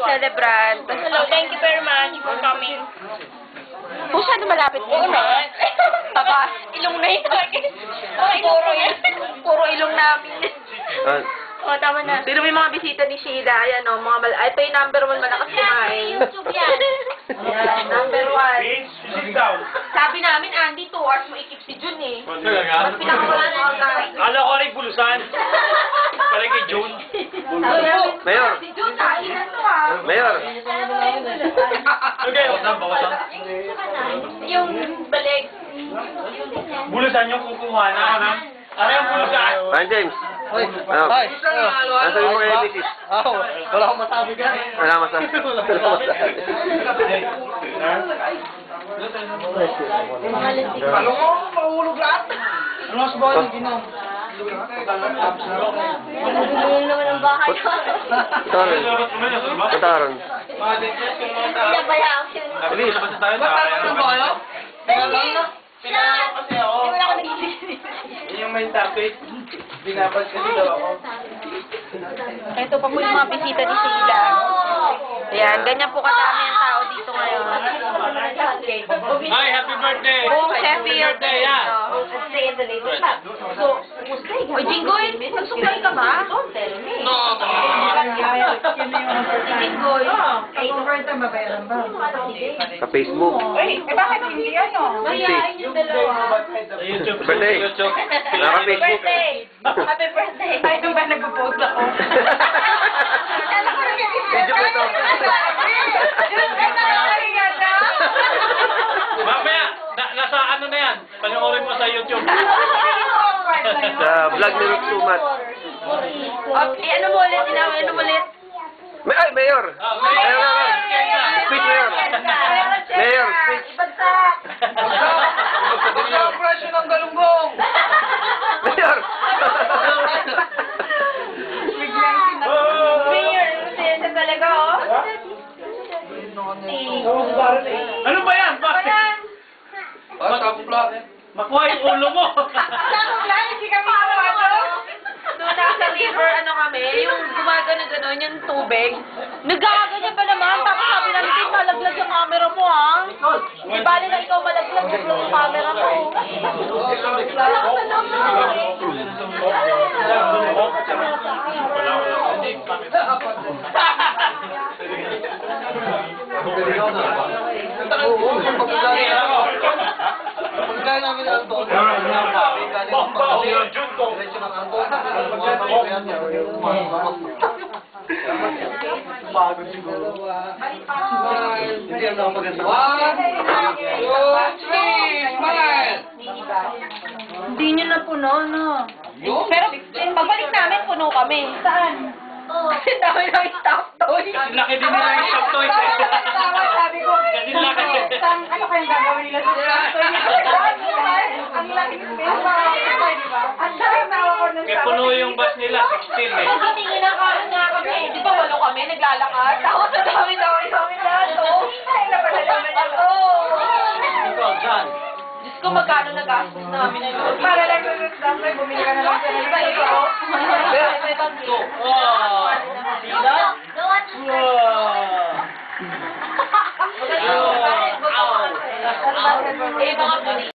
celebrant. Hello, thank you very much for coming. Masyado malapit. Oo na. Taba. Ilong na yun. Puro yan. Puro ilong namin. O, tama na. Pero may mga bisita ni Sheila. Ayan o, ay pa yung number 1 malakas kumain. YouTube yan. Ayan, number 1. Sit down. Sabi namin, Andy, 2 hours mo ikip si Jun eh. Talaga? Mas pinakawalan mo ang guys. Kala ko rin bulusan. Pala kay June. Mayor. Si Jun, kainan to ah. Mayor. Okay, bawasan. Yung balik. Bulusan yung kukuha na. Ano yung bulusan? Ryan James. Hoy, Ano? hoy, Nasa mo kay Mrs. wala akong masabi ka. Wala masabi. Wala masabi. Alam mo, mahulog lahat. Ano mas ba yung ginom? Yung naman ang bahay ko. Taron. Taron. Nabayaan siya. Bilis. Ba't tayo ba kayo? Pinalala na. Pinalala kasi ako. Hindi mo na ako nagising. Yung may topic, binabas kasi daw ako. Ito pa po yung mga bisita ni Sheila. Ayan, ganyan po kadami ang tao dito ngayon. Hi, happy birthday! Buong Sheffield. birthday, yeah. Uy, Jinggoy, nagsuklay ka ba? No, Si Jinggoy. Sa Facebook. Bakit hindi ano? Mayayain yung dalawa. YouTube. Birthday. YouTube. Naka Happy Facebook. birthday! Happy birthday! Ay, doon ba nag-post ako? Video ko ito. Mamaya, nasa ano na yan? Panoorin mo sa YouTube. Sa vlog ni Rick Sumat. Okay, ano mo ulit? Ano mo ulit? Ay, Mayor. Mayor. Speech, Mayor. Mayor, speech. Ibagsak! Sa presyo ng galunggong. Mayor. Mayor, sa talaga, oh. Ano ba yan? Bakit? Makuha yung ulo mo. Doon nasa river, ano kami, yung gumagano-ganon, yung tubig. Nagkaganyan pa naman, tapos sabi namin, "Tin, malaglag yung camera mo, ha?" Di bali na ikaw malaglag, naglag yung camera mo. Wala ka sa loob. Pagkain namin ng Anton, galing ng pagkain. Diretso ng Anton. Pagod siguro. Hindi ang mga maganda. 1, 2, 3, smile! Hindi nyo na puno, no? Pero, pagbalik namin, puno kami. Saan? Kasi dami ng staff toys. Laki din nila yung shop toys eh. Sabi ko, Kasi laki. ano kayong gagawin nila sa staff toys? Ang laki ng space, di ba? Ang dami na ako ng Kaya puno yung bus nila, 16 eh. Tingin na nga kami. Di ba walo kami, naglalakad? Tapos sa dami-dami lahat, oh. Ay, napadalaman ako. Ikaw, John. Diyos ko, magkano nagastos namin na yun? Para lang sa staff toys, bumili ka na lang sa iba. May bagyo. Wow! See that? Wow! Eh, mga